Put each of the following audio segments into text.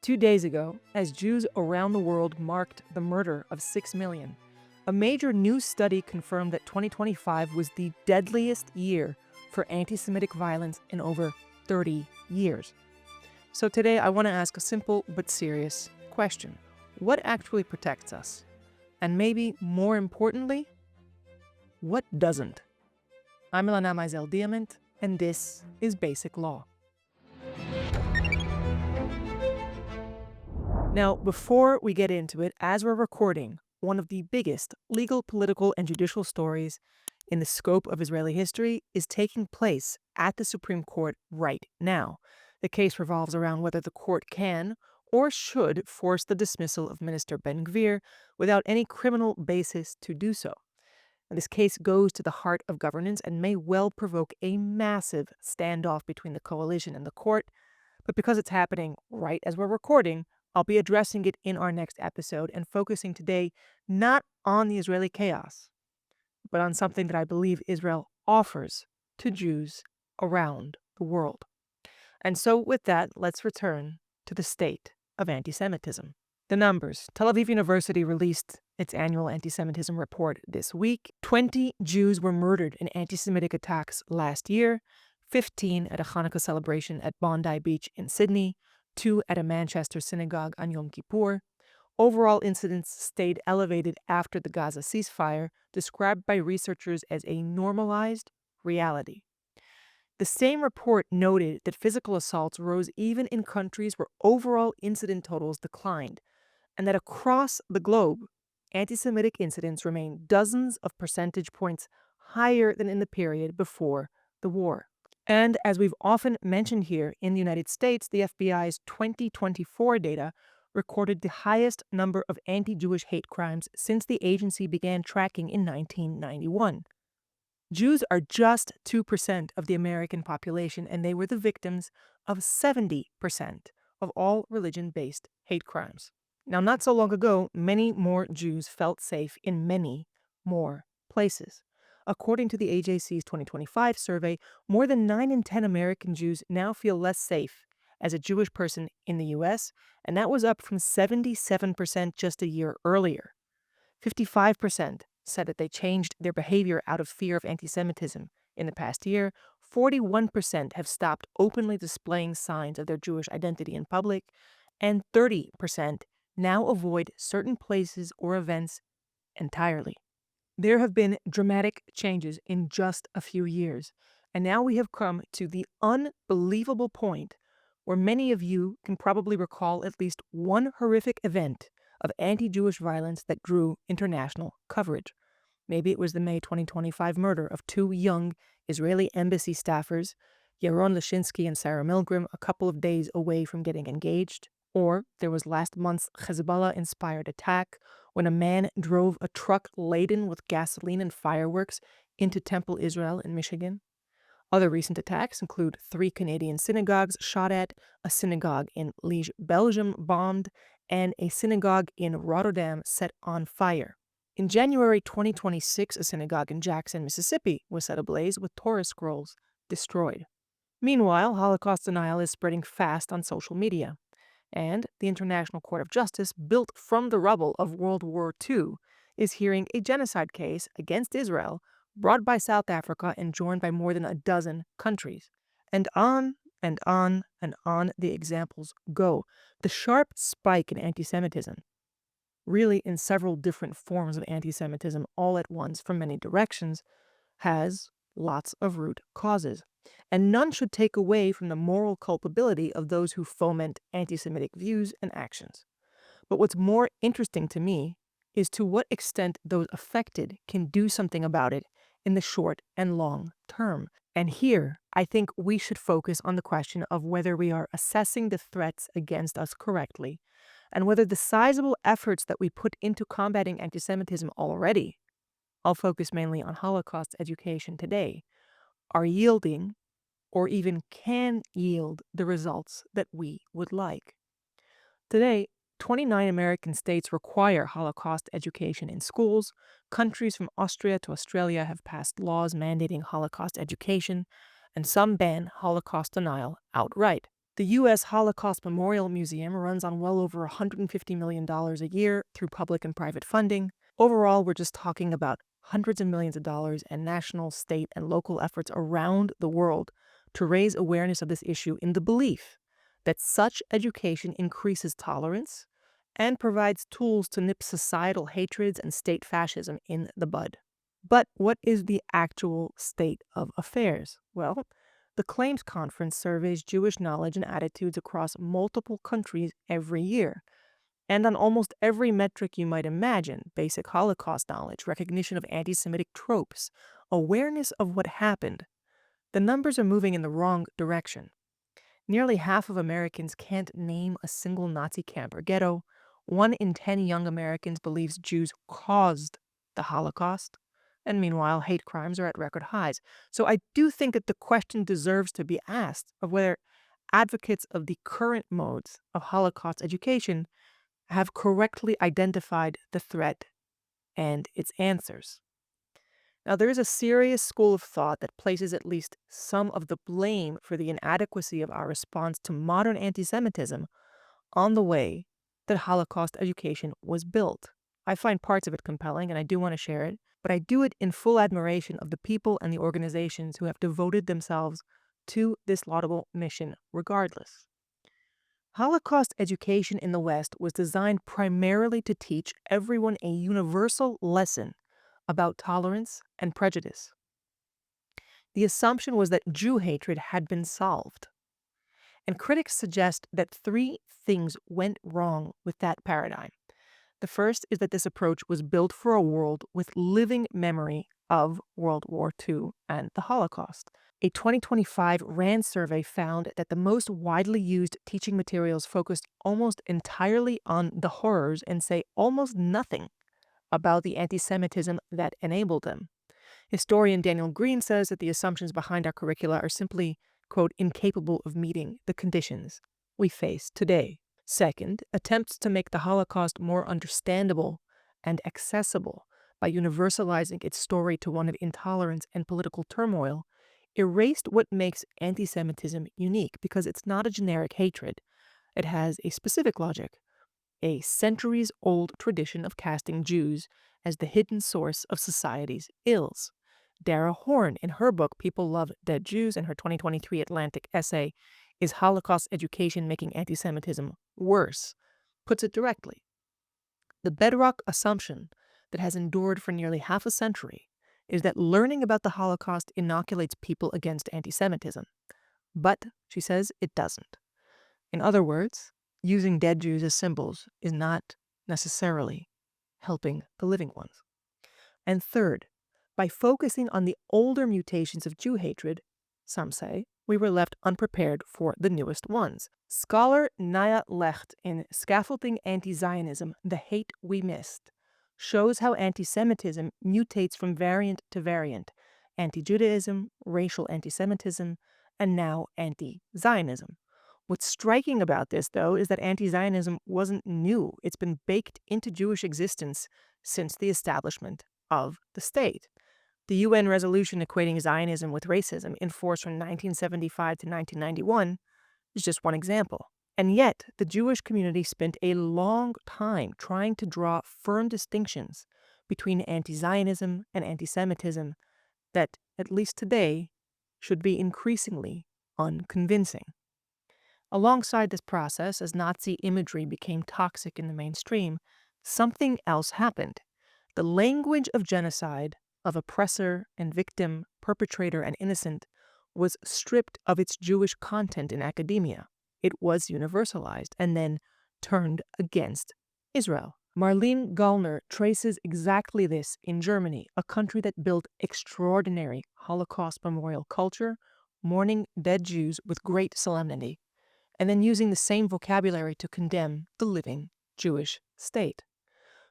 2 days ago, as Jews around the world marked the murder of 6 million, a major new study confirmed that 2025 was the deadliest year for anti-Semitic violence in over 30 years. So today I want to ask a simple but serious question. What actually protects us? And maybe more importantly, what doesn't? I'm Ilana Maisel Diamant, and this is Basic Law. Now, before we get into it, as we're recording, one of the biggest legal, political, and judicial stories in the scope of Israeli history is taking place at the Supreme Court right now. The case revolves around whether the court can or should force the dismissal of Minister Ben-Gvir without any criminal basis to do so. And this case goes to the heart of governance and may well provoke a massive standoff between the coalition and the court. But because it's happening right as we're recording, I'll be addressing it in our next episode and focusing today not on the Israeli chaos, but on something that I believe Israel offers to Jews around the world. And so with that, let's return to the state of anti-Semitism. The numbers. Tel Aviv University released its annual anti-Semitism report this week. 20 Jews were murdered in anti-Semitic attacks last year, 15 at a Hanukkah celebration at Bondi Beach in Sydney, 2 at a Manchester synagogue on Yom Kippur. Overall incidents stayed elevated after the Gaza ceasefire, described by researchers as a normalized reality. The same report noted that physical assaults rose even in countries where overall incident totals declined, and that across the globe, anti-Semitic incidents remain dozens of percentage points higher than in the period before the war. And as we've often mentioned here, in the United States, the FBI's 2024 data recorded the highest number of anti-Jewish hate crimes since the agency began tracking in 1991. Jews are just 2% of the American population, and they were the victims of 70% of all religion-based hate crimes. Now, not so long ago, many more Jews felt safe in many more places. According to the AJC's 2025 survey, more than 9 in 10 American Jews now feel less safe as a Jewish person in the U.S., and that was up from 77% just a year earlier. 55% said that they changed their behavior out of fear of anti-Semitism in the past year. 41% have stopped openly displaying signs of their Jewish identity in public, and 30% now avoid certain places or events entirely. There have been dramatic changes in just a few years, and now we have come to the unbelievable point where many of you can probably recall at least one horrific event of anti-Jewish violence that drew international coverage. Maybe it was the May 2025 murder of 2 young Israeli embassy staffers, Yaron Leshinsky and Sarah Milgram, a couple of days away from getting engaged. Or there was last month's Hezbollah-inspired attack when a man drove a truck laden with gasoline and fireworks into Temple Israel in Michigan. Other recent attacks include 3 Canadian synagogues shot at, a synagogue in Liège, Belgium bombed, and a synagogue in Rotterdam set on fire. In January 2026, a synagogue in Jackson, Mississippi was set ablaze with Torah scrolls destroyed. Meanwhile, Holocaust denial is spreading fast on social media. And the International Court of Justice, built from the rubble of World War II, is hearing a genocide case against Israel brought by South Africa and joined by more than a dozen countries. And on and on and on the examples go. The sharp spike in anti-Semitism, really in several different forms of anti-Semitism all at once from many directions, has lots of root causes. And none should take away from the moral culpability of those who foment anti-Semitic views and actions. But what's more interesting to me is to what extent those affected can do something about it in the short and long term. And here, I think we should focus on the question of whether we are assessing the threats against us correctly, and whether the sizable efforts that we put into combating anti-Semitism already, I'll focus mainly on Holocaust education today, are yielding or even can yield the results that we would like. Today, 29 American states require Holocaust education in schools. Countries from Austria to Australia have passed laws mandating Holocaust education, and some ban Holocaust denial outright. The U.S. Holocaust Memorial Museum runs on well over $150 million a year through public and private funding. Overall, we're just talking about hundreds of millions of dollars and national, state, and local efforts around the world to raise awareness of this issue in the belief that such education increases tolerance and provides tools to nip societal hatreds and state fascism in the bud. But what is the actual state of affairs? Well, the Claims Conference surveys Jewish knowledge and attitudes across multiple countries every year. And on almost every metric you might imagine, basic Holocaust knowledge, recognition of anti-Semitic tropes, awareness of what happened, the numbers are moving in the wrong direction. Nearly half of Americans can't name a single Nazi camp or ghetto. 1 in 10 young Americans believes Jews caused the Holocaust. And meanwhile, hate crimes are at record highs. So I do think that the question deserves to be asked of whether advocates of the current modes of Holocaust education have correctly identified the threat and its answers. Now, there is a serious school of thought that places at least some of the blame for the inadequacy of our response to modern anti-Semitism on the way that Holocaust education was built. I find parts of it compelling, and I do want to share it, but I do it in full admiration of the people and the organizations who have devoted themselves to this laudable mission regardless. Holocaust education in the West was designed primarily to teach everyone a universal lesson about tolerance and prejudice. The assumption was that Jew hatred had been solved. And critics suggest that 3 things went wrong with that paradigm. The first is that this approach was built for a world with living memory of World War II and the Holocaust. A 2025 RAND survey found that the most widely used teaching materials focused almost entirely on the horrors and say almost nothing about the anti-Semitism that enabled them. Historian Daniel Green says that the assumptions behind our curricula are simply, quote, incapable of meeting the conditions we face today. Second, attempts to make the Holocaust more understandable and accessible by universalizing its story to one of intolerance and political turmoil erased what makes anti-Semitism unique because it's not a generic hatred. It has a specific logic, a centuries-old tradition of casting Jews as the hidden source of society's ills. Dara Horn, in her book People Love Dead Jews, and her 2023 Atlantic essay, Is Holocaust Education Making Anti-Semitism Worse?, puts it directly. The bedrock assumption that has endured for nearly half a century is that learning about the Holocaust inoculates people against anti-Semitism. But, she says, it doesn't. In other words, using dead Jews as symbols is not necessarily helping the living ones. And third, by focusing on the older mutations of Jew hatred, some say, we were left unprepared for the newest ones. Scholar Naya Lecht in Scaffolding Anti-Zionism, The Hate We Missed, shows how anti-Semitism mutates from variant to variant: anti-Judaism, racial anti-Semitism, and now anti-Zionism. What's striking about this, though, is that anti-Zionism wasn't new. It's been baked into Jewish existence since the establishment of the state. The UN resolution equating Zionism with racism, in force from 1975 to 1991, is just one example. And yet, the Jewish community spent a long time trying to draw firm distinctions between anti-Zionism and anti-Semitism that, at least today, should be increasingly unconvincing. Alongside this process, as Nazi imagery became toxic in the mainstream, something else happened. The language of genocide, of oppressor and victim, perpetrator and innocent, was stripped of its Jewish content in academia. It was universalized and then turned against Israel. Marlene Gallner traces exactly this in Germany, a country that built extraordinary Holocaust memorial culture, mourning dead Jews with great solemnity, and then using the same vocabulary to condemn the living Jewish state.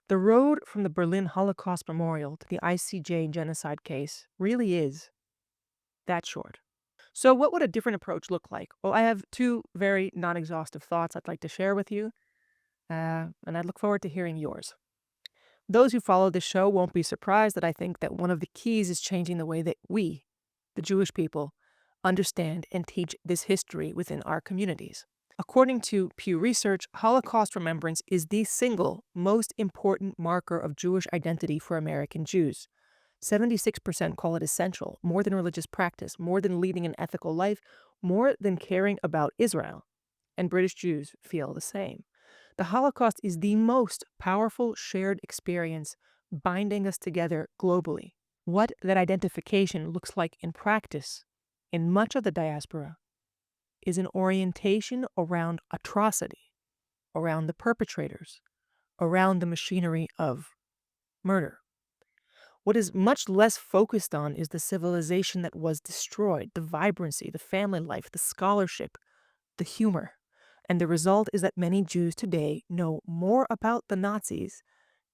The road from the Berlin Holocaust Memorial to the ICJ genocide case really is that short. So what would a different approach look like? Well, I have 2 very non-exhaustive thoughts I'd like to share with you, and I look forward to hearing yours. Those who follow this show won't be surprised that I think that one of the keys is changing the way that we, the Jewish people, understand and teach this history within our communities. According to Pew Research, Holocaust remembrance is the single most important marker of Jewish identity for American Jews. 76% call it essential, more than religious practice, more than leading an ethical life, more than caring about Israel. And British Jews feel the same. The Holocaust is the most powerful shared experience binding us together globally. What that identification looks like in practice in much of the diaspora is an orientation around atrocity, around the perpetrators, around the machinery of murder. What is much less focused on is the civilization that was destroyed, the vibrancy, the family life, the scholarship, the humor. And the result is that many Jews today know more about the Nazis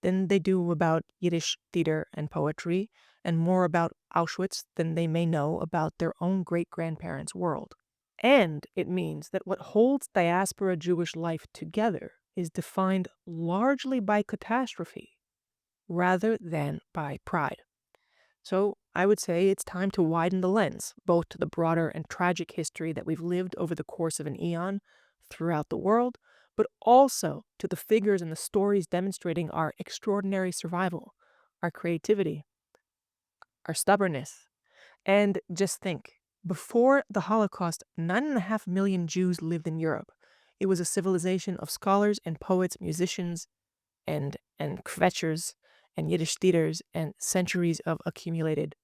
than they do about Yiddish theater and poetry, and more about Auschwitz than they may know about their own great-grandparents' world. And it means that what holds diaspora Jewish life together is defined largely by catastrophe rather than by pride. So I would say it's time to widen the lens, both to the broader and tragic history that we've lived over the course of an eon throughout the world, but also to the figures and the stories demonstrating our extraordinary survival, our creativity, our stubbornness. And just think, before the Holocaust, 9.5 million Jews lived in Europe. It was a civilization of scholars and poets, musicians, and kvetchers, and Yiddish theaters, and centuries of accumulated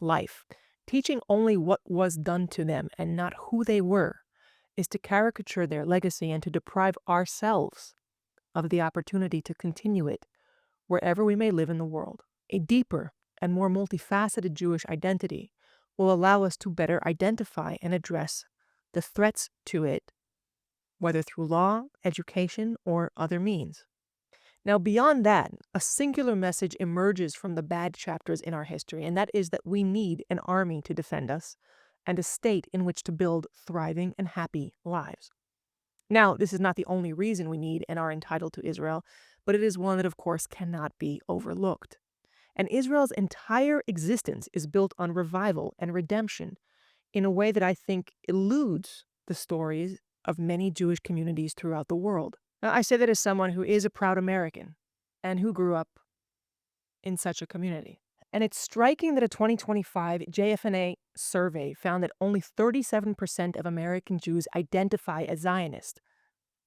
life. Teaching only what was done to them and not who they were is to caricature their legacy and to deprive ourselves of the opportunity to continue it wherever we may live in the world. A deeper and more multifaceted Jewish identity will allow us to better identify and address the threats to it, whether through law, education, or other means. Now, beyond that, a singular message emerges from the bad chapters in our history, and that is that we need an army to defend us and a state in which to build thriving and happy lives. Now, this is not the only reason we need and are entitled to Israel, but it is one that, of course, cannot be overlooked. And Israel's entire existence is built on revival and redemption in a way that I think eludes the stories of many Jewish communities throughout the world. Now, I say that as someone who is a proud American and who grew up in such a community. And it's striking that a 2025 JFNA survey found that only 37% of American Jews identify as Zionist.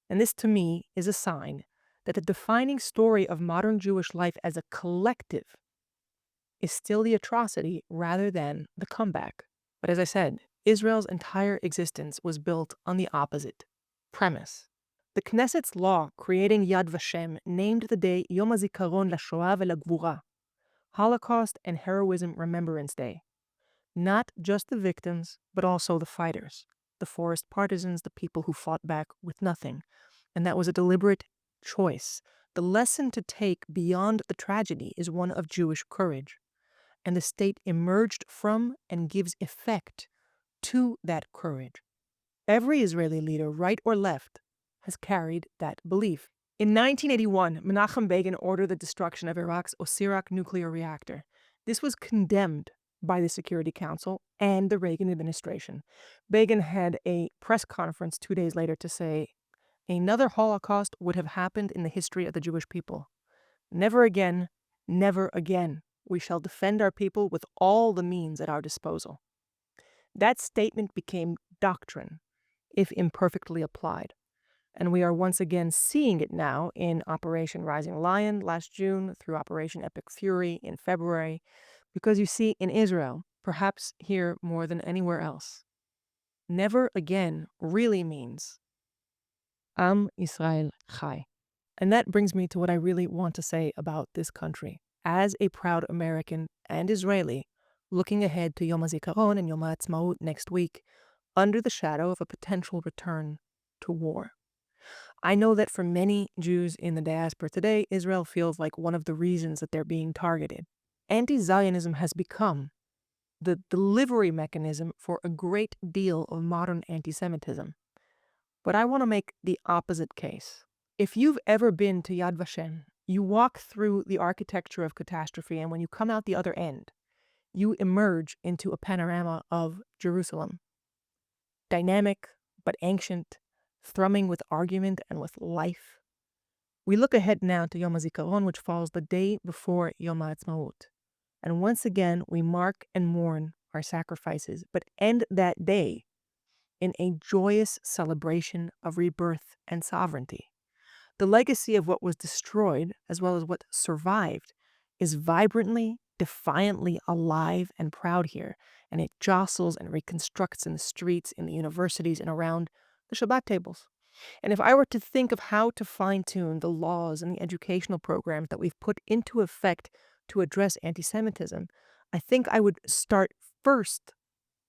And this, to me, is a sign that the defining story of modern Jewish life as a collective is still the atrocity rather than the comeback. But as I said, Israel's entire existence was built on the opposite premise. The Knesset's law creating Yad Vashem named the day Yom HaZikaron LaShoah VeLaGvura, Holocaust and Heroism Remembrance Day. Not just the victims, but also the fighters, the forest partisans, the people who fought back with nothing. And that was a deliberate choice. The lesson to take beyond the tragedy is one of Jewish courage. And the state emerged from and gives effect to that courage. Every Israeli leader, right or left, has carried that belief. In 1981, Menachem Begin ordered the destruction of Iraq's Osirak nuclear reactor. This was condemned by the Security Council and the Reagan administration. Begin had a press conference 2 days later to say, another Holocaust would have happened in the history of the Jewish people. Never again, never again. We shall defend our people with all the means at our disposal. That statement became doctrine, if imperfectly applied. And we are once again seeing it now in Operation Rising Lion last June, through Operation Epic Fury in February, because you see, in Israel, perhaps here more than anywhere else, never again really means Am Yisrael Chai. And that brings me to what I really want to say about this country. As a proud American and Israeli, looking ahead to Yom HaZikaron and Yom HaAtzmaut next week, under the shadow of a potential return to war. I know that for many Jews in the diaspora today, Israel feels like one of the reasons that they're being targeted. Anti-Zionism has become the delivery mechanism for a great deal of modern anti-Semitism. But I want to make the opposite case. If you've ever been to Yad Vashem, you walk through the architecture of catastrophe, and when you come out the other end, you emerge into a panorama of Jerusalem. dynamic but ancient, thrumming with argument and with life. We look ahead now to Yom HaZikaron, which falls the day before Yom HaAtzmaut. And once again, we mark and mourn our sacrifices, but end that day in a joyous celebration of rebirth and sovereignty. The legacy of what was destroyed, as well as what survived, is vibrantly, defiantly alive and proud here, and it jostles and reconstructs in the streets, in the universities, and around the Shabbat tables. And if I were to think of how to fine-tune the laws and the educational programs that we've put into effect to address anti-Semitism, I think I would start first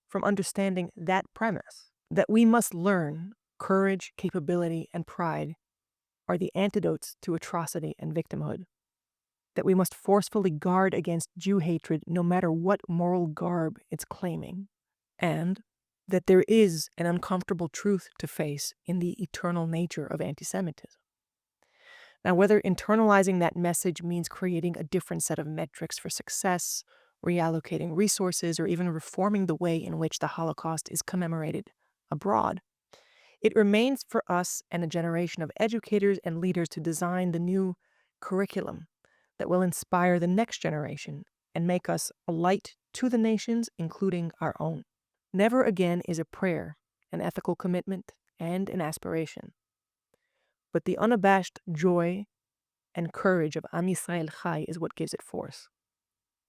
from understanding that premise, that we must learn courage, capability, and pride are the antidotes to atrocity and victimhood, that we must forcefully guard against Jew hatred no matter what moral garb it's claiming, and that there is an uncomfortable truth to face in the eternal nature of anti-Semitism. Now, whether internalizing that message means creating a different set of metrics for success, reallocating resources, or even reforming the way in which the Holocaust is commemorated abroad, it remains for us and a generation of educators and leaders to design the new curriculum that will inspire the next generation and make us a light to the nations, including our own. Never again is a prayer, an ethical commitment, and an aspiration. But the unabashed joy and courage of Am Yisrael Chai is what gives it force.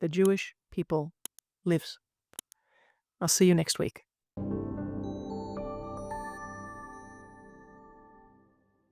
The Jewish people lives. I'll see you next week.